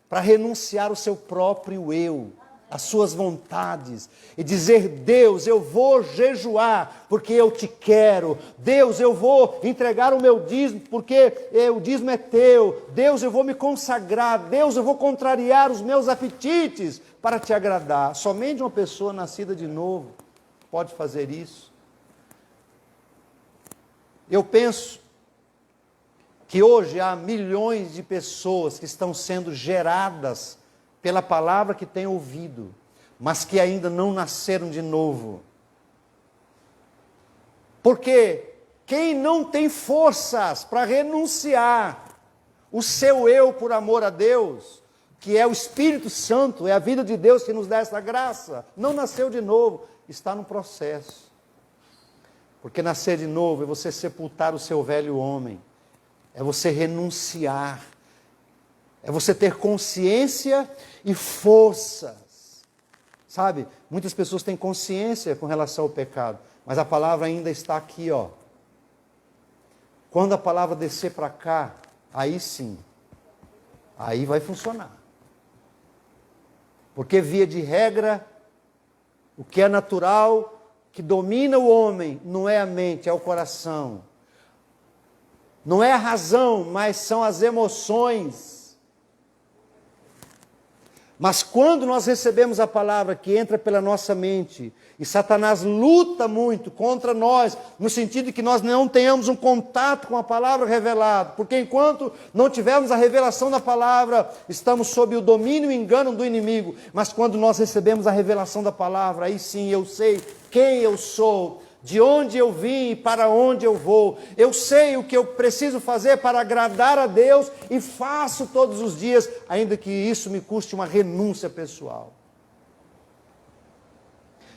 para renunciar o seu próprio eu, as suas vontades, e dizer, Deus, eu vou jejuar, porque eu te quero. Deus, eu vou entregar o meu dízimo, porque o dízimo é teu. Deus, eu vou me consagrar. Deus, eu vou contrariar os meus apetites para te agradar. Somente uma pessoa nascida de novo pode fazer isso. Eu penso que hoje há milhões de pessoas que estão sendo geradas pela palavra que têm ouvido, mas que ainda não nasceram de novo. Porque quem não tem forças para renunciar o seu eu por amor a Deus, que é o Espírito Santo, é a vida de Deus que nos dá essa graça, não nasceu de novo, está no processo. Porque nascer de novo é você sepultar o seu velho homem, é você renunciar, é você ter consciência e forças. Sabe, muitas pessoas têm consciência com relação ao pecado, mas a palavra ainda está aqui, ó. Quando a palavra descer para cá, aí sim, aí vai funcionar. Porque via de regra, o que é natural, que domina o homem, não é a mente, é o coração. Não é a razão, mas são as emoções. Mas quando nós recebemos a palavra que entra pela nossa mente, e Satanás luta muito contra nós, no sentido de que nós não tenhamos um contato com a palavra revelada, porque enquanto não tivermos a revelação da palavra, estamos sob o domínio e engano do inimigo. Mas quando nós recebemos a revelação da palavra, aí sim eu sei quem eu sou, de onde eu vim e para onde eu vou. Eu sei o que eu preciso fazer para agradar a Deus e faço todos os dias, ainda que isso me custe uma renúncia pessoal.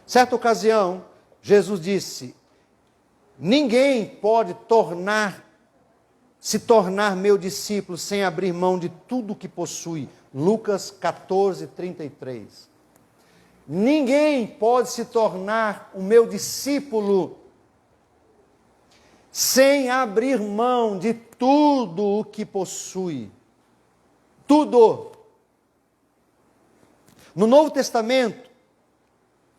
Certa ocasião, Jesus disse: ninguém pode se tornar meu discípulo sem abrir mão de tudo que possui. Lucas 14, 33. Ninguém pode se tornar o meu discípulo sem abrir mão de tudo o que possui. Tudo. No Novo Testamento,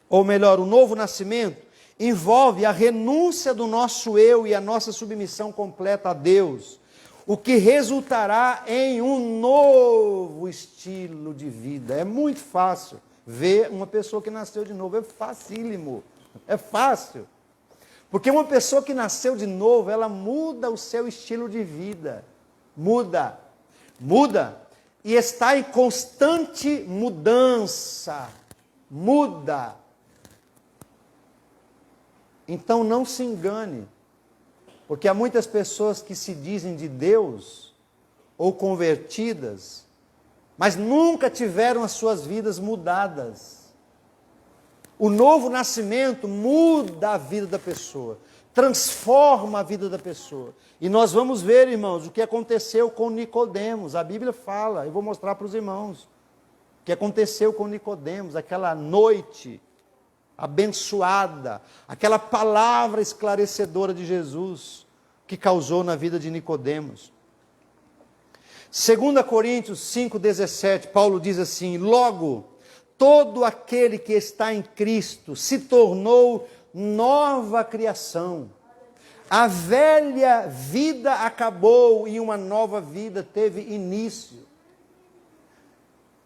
ou melhor, o novo nascimento, envolve a renúncia do nosso eu e a nossa submissão completa a Deus, o que resultará em um novo estilo de vida. É muito fácil ver uma pessoa que nasceu de novo, é facílimo, é fácil. Porque uma pessoa que nasceu de novo, ela muda o seu estilo de vida, muda, e está em constante mudança, muda. Então não se engane, porque há muitas pessoas que se dizem de Deus, ou convertidas, mas nunca tiveram as suas vidas mudadas. O novo nascimento muda a vida da pessoa, transforma a vida da pessoa. E nós vamos ver, irmãos, o que aconteceu com Nicodemos. A Bíblia fala, eu vou mostrar para os irmãos, o que aconteceu com Nicodemos, aquela noite abençoada, aquela palavra esclarecedora de Jesus, que causou na vida de Nicodemos. 2 Coríntios 5,17, Paulo diz assim: logo, todo aquele que está em Cristo se tornou nova criação. A velha vida acabou e uma nova vida teve início.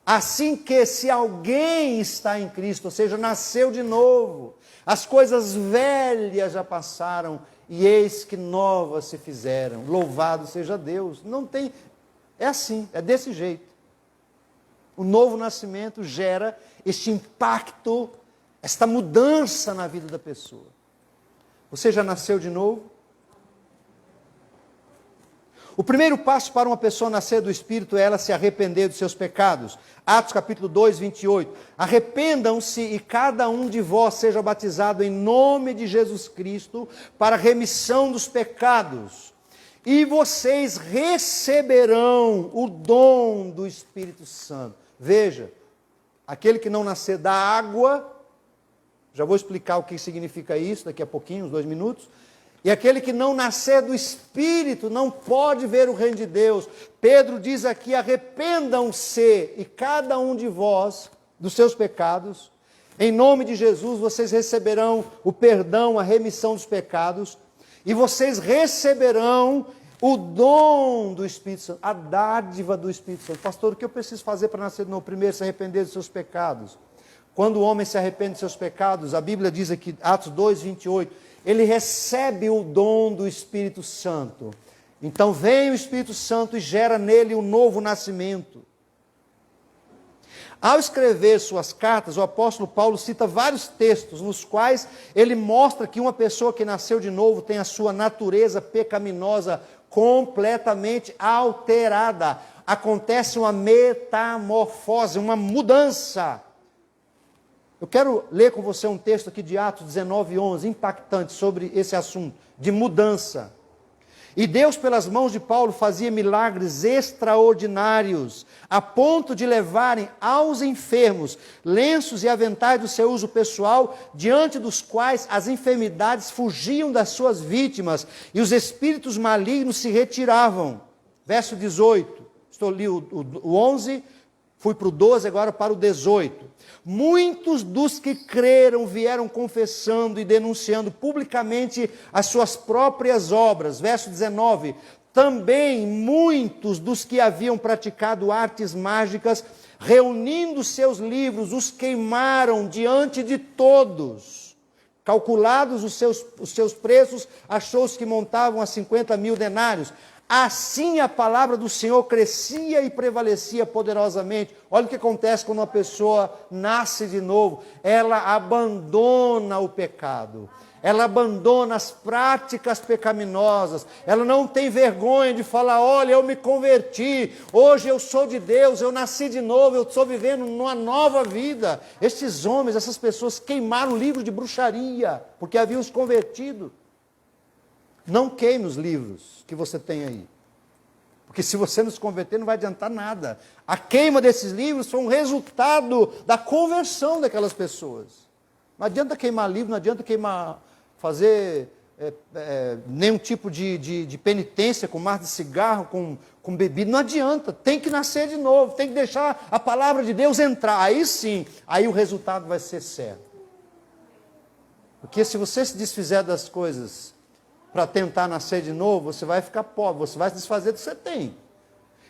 Assim que se alguém está em Cristo, ou seja, nasceu de novo, as coisas velhas já passaram e eis que novas se fizeram. Louvado seja Deus. Não tem... É assim, é desse jeito. O novo nascimento gera este impacto, esta mudança na vida da pessoa. Você já nasceu de novo? O primeiro passo para uma pessoa nascer do Espírito é ela se arrepender dos seus pecados. Atos capítulo 2, 28. Arrependam-se e cada um de vós seja batizado em nome de Jesus Cristo para a remissão dos pecados. E vocês receberão o dom do Espírito Santo. Veja, aquele que não nascer da água, já vou explicar o que significa isso daqui a pouquinho, uns 2 minutos. E aquele que não nascer do Espírito não pode ver o reino de Deus. Pedro diz aqui: arrependam-se e cada um de vós dos seus pecados. Em nome de Jesus vocês receberão o perdão, a remissão dos pecados. E vocês receberão o dom do Espírito Santo, a dádiva do Espírito Santo. Pastor, o que eu preciso fazer para nascer de novo? Primeiro, se arrepender dos seus pecados. Quando o homem se arrepende dos seus pecados, a Bíblia diz aqui, Atos 2, 28, ele recebe o dom do Espírito Santo. Então vem o Espírito Santo e gera nele um novo nascimento. Ao escrever suas cartas, o apóstolo Paulo cita vários textos nos quais ele mostra que uma pessoa que nasceu de novo tem a sua natureza pecaminosa completamente alterada. Acontece uma metamorfose, uma mudança. Eu quero ler com você um texto aqui de Atos 19:11, impactante sobre esse assunto, de mudança. E Deus, pelas mãos de Paulo, fazia milagres extraordinários, a ponto de levarem aos enfermos lenços e aventais do seu uso pessoal, diante dos quais as enfermidades fugiam das suas vítimas e os espíritos malignos se retiravam. Verso 18, estou ali o 11, fui para o 12, agora para o 18. Muitos dos que creram vieram confessando e denunciando publicamente as suas próprias obras. Verso 19. Também muitos dos que haviam praticado artes mágicas, reunindo seus livros, os queimaram diante de todos. Calculados os seus preços, achou-se que montavam a 50.000 denários. Assim a palavra do Senhor crescia e prevalecia poderosamente. Olha o que acontece quando uma pessoa nasce de novo. Ela abandona o pecado. Ela abandona as práticas pecaminosas. Ela não tem vergonha de falar, olha, eu me converti. Hoje eu sou de Deus, eu nasci de novo, eu estou vivendo uma nova vida. Estes homens, essas pessoas queimaram livros de bruxaria, porque haviam se convertido. Não queime os livros que você tem aí. Porque se você não se converter, não vai adiantar nada. A queima desses livros foi um resultado da conversão daquelas pessoas. Não adianta queimar livro, não adianta fazer nenhum tipo de penitência com maço de cigarro, com bebida. Não adianta, tem que nascer de novo, tem que deixar a palavra de Deus entrar. Aí sim, aí o resultado vai ser certo. Porque se você se desfizer das coisas para tentar nascer de novo, você vai ficar pobre, você vai se desfazer do que você tem.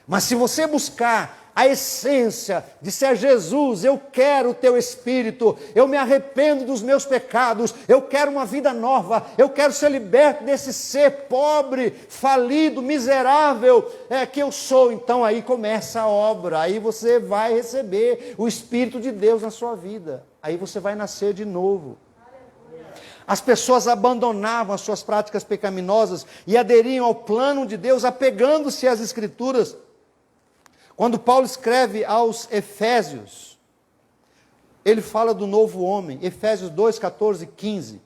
Mas se você buscar a essência de ser Jesus, eu quero o teu Espírito, eu me arrependo dos meus pecados, eu quero uma vida nova, eu quero ser liberto desse ser pobre, falido, miserável, que eu sou. Então aí começa a obra, aí você vai receber o Espírito de Deus na sua vida, aí você vai nascer de novo. As pessoas abandonavam as suas práticas pecaminosas e aderiam ao plano de Deus, apegando-se às Escrituras. Quando Paulo escreve aos Efésios, ele fala do novo homem, Efésios 2, 14 e 15,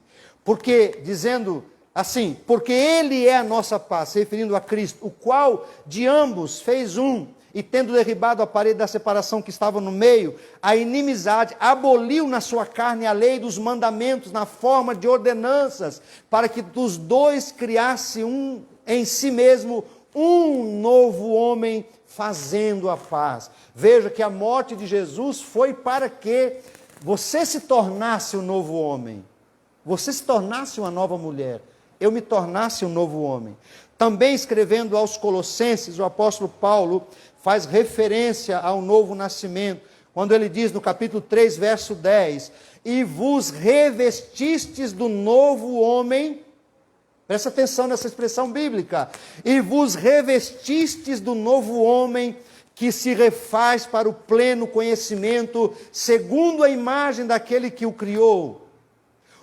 porque, dizendo assim, porque ele é a nossa paz, se referindo a Cristo, o qual de ambos fez um, e tendo derribado a parede da separação que estava no meio, a inimizade, aboliu na sua carne a lei dos mandamentos na forma de ordenanças, para que dos dois criasse em si mesmo um novo homem, fazendo a paz. Veja que a morte de Jesus foi para que você se tornasse um novo homem, você se tornasse uma nova mulher, eu me tornasse um novo homem. Também escrevendo aos Colossenses, o apóstolo Paulo faz referência ao novo nascimento, quando ele diz no capítulo 3, verso 10, e vos revestistes do novo homem, presta atenção nessa expressão bíblica, e vos revestistes do novo homem, que se refaz para o pleno conhecimento, segundo a imagem daquele que o criou.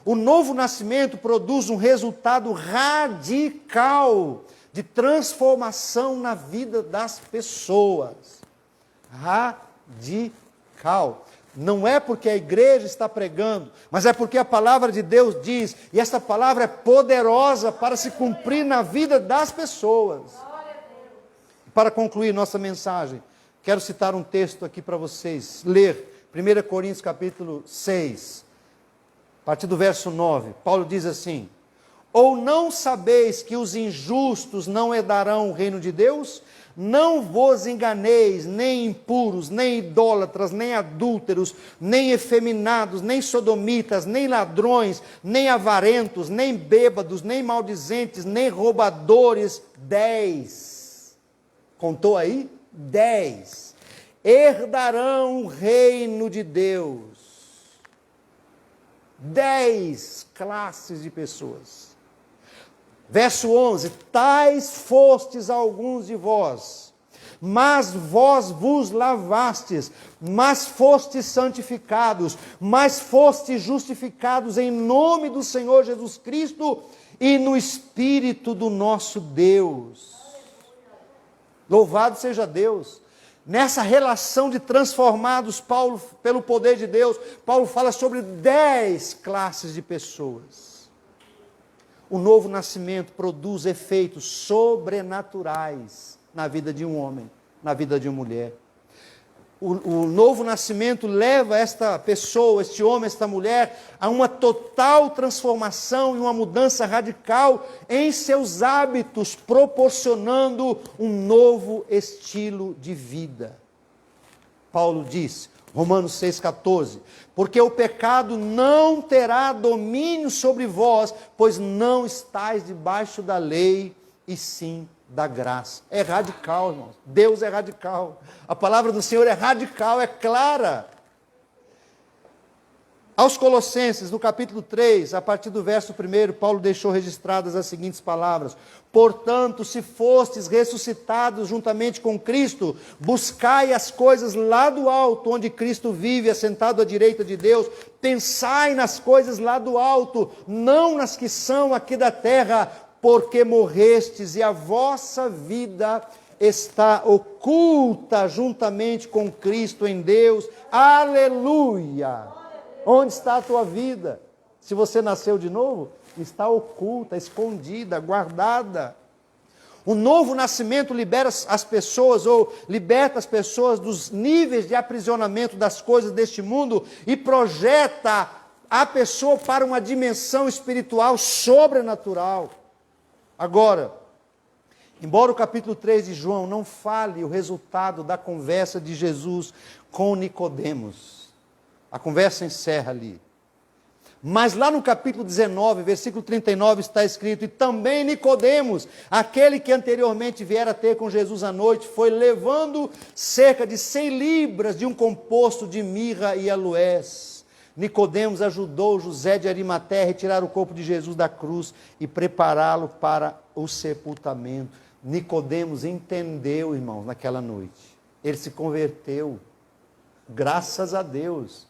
O novo nascimento produz um resultado radical de transformação na vida das pessoas. Radical. Não é porque a igreja está pregando, mas é porque a palavra de Deus diz, e essa palavra é poderosa para se cumprir na vida das pessoas. Para concluir nossa mensagem, quero citar um texto aqui para vocês, ler 1 Coríntios capítulo 6, a partir do verso 9, Paulo diz assim, ou não sabeis que os injustos não herdarão o reino de Deus? Não vos enganeis, nem impuros, nem idólatras, nem adúlteros, nem efeminados, nem sodomitas, nem ladrões, nem avarentos, nem bêbados, nem maldizentes, nem roubadores. 10. Contou aí? 10. Herdarão o reino de Deus. 10 classes de pessoas. Verso 11: tais fostes alguns de vós, mas vós vos lavastes, mas fostes santificados, mas fostes justificados em nome do Senhor Jesus Cristo e no Espírito do nosso Deus. Louvado seja Deus. Nessa relação de transformados, Paulo, pelo poder de Deus, Paulo fala sobre 10 classes de pessoas. O novo nascimento produz efeitos sobrenaturais na vida de um homem, na vida de uma mulher. O novo nascimento leva esta pessoa, este homem, esta mulher, a uma total transformação e uma mudança radical em seus hábitos, proporcionando um novo estilo de vida. Paulo diz, Romanos 6,14, porque o pecado não terá domínio sobre vós, pois não estáis debaixo da lei, e sim da graça. É radical, irmãos. Deus é radical. A palavra do Senhor é radical, é clara. Aos Colossenses, no capítulo 3, a partir do verso 1, Paulo deixou registradas as seguintes palavras: portanto, se fostes ressuscitados juntamente com Cristo, buscai as coisas lá do alto, onde Cristo vive, assentado à direita de Deus. Pensai nas coisas lá do alto, não nas que são aqui da terra, porque morrestes e a vossa vida está oculta juntamente com Cristo em Deus. Aleluia! Onde está a tua vida? Se você nasceu de novo, está oculta, escondida, guardada. O novo nascimento libera as pessoas, ou liberta as pessoas dos níveis de aprisionamento das coisas deste mundo e projeta a pessoa para uma dimensão espiritual sobrenatural. Agora, embora o capítulo 3 de João não fale o resultado da conversa de Jesus com Nicodemos, a conversa encerra ali. Mas lá no capítulo 19, versículo 39, está escrito: e também Nicodemos, aquele que anteriormente viera ter com Jesus à noite, foi levando cerca de 100 libras de um composto de mirra e aloés. Nicodemos ajudou José de Arimateia a retirar o corpo de Jesus da cruz e prepará-lo para o sepultamento. Nicodemos entendeu, irmãos, naquela noite. Ele se converteu. Graças a Deus.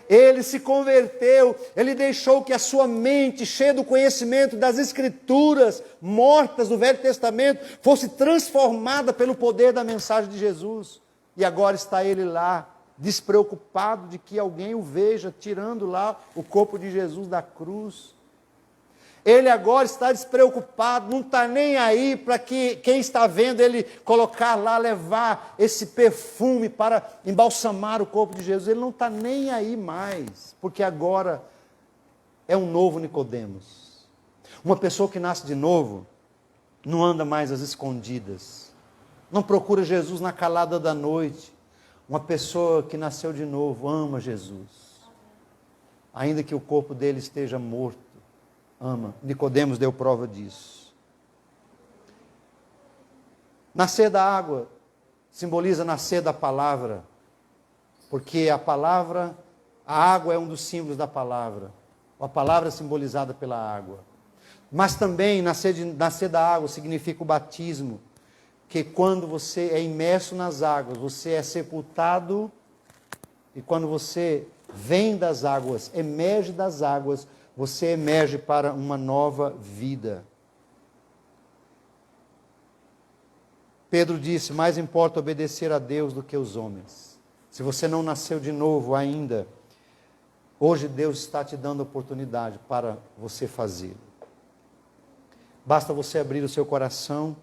Ele se converteu, ele deixou que a sua mente, cheia do conhecimento das Escrituras mortas do Velho Testamento, fosse transformada pelo poder da mensagem de Jesus. E agora está ele lá, despreocupado de que alguém o veja tirando lá o corpo de Jesus da cruz. Ele agora está despreocupado, não está nem aí para que quem está vendo ele colocar lá, levar esse perfume para embalsamar o corpo de Jesus. Ele não está nem aí mais, porque agora é um novo Nicodemos. Uma pessoa que nasce de novo não anda mais às escondidas, não procura Jesus na calada da noite. Uma pessoa que nasceu de novo ama Jesus, ainda que o corpo dele esteja morto, ama. Nicodemos deu prova disso. Nascer da água simboliza nascer da palavra, porque a palavra, a água é um dos símbolos da palavra. A palavra é simbolizada pela água. Mas também nascer da água significa o batismo, que quando você é imerso nas águas, você é sepultado, e quando você vem das águas, emerge das águas, você emerge para uma nova vida. Pedro disse: mais importa obedecer a Deus do que os homens. Se você não nasceu de novo ainda, hoje Deus está te dando oportunidade para você fazê-lo. Basta você abrir o seu coração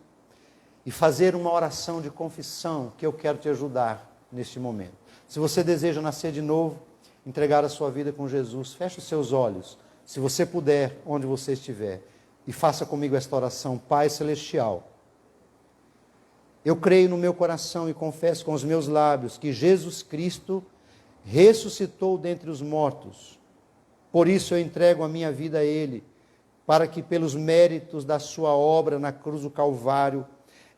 e fazer uma oração de confissão, que eu quero te ajudar neste momento. Se você deseja nascer de novo, entregar a sua vida com Jesus, feche os seus olhos, se você puder, onde você estiver, e faça comigo esta oração. Pai Celestial, eu creio no meu coração e confesso com os meus lábios que Jesus Cristo ressuscitou dentre os mortos. Por isso eu entrego a minha vida a Ele, para que pelos méritos da sua obra na cruz do Calvário,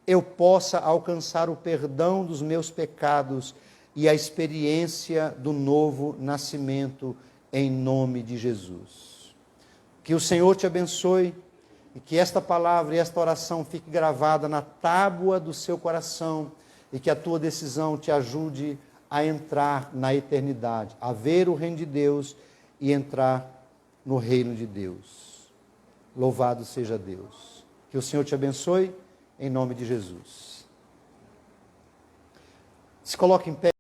eu possa alcançar o perdão dos meus pecados e a experiência do novo nascimento em nome de Jesus. Que o Senhor te abençoe E que esta palavra e esta oração fique gravada na tábua do seu coração e que a tua decisão te ajude a entrar na eternidade, a ver o reino de Deus e entrar no reino de Deus. Louvado seja Deus. Que o Senhor te abençoe, em nome de Jesus. Se coloque em pé.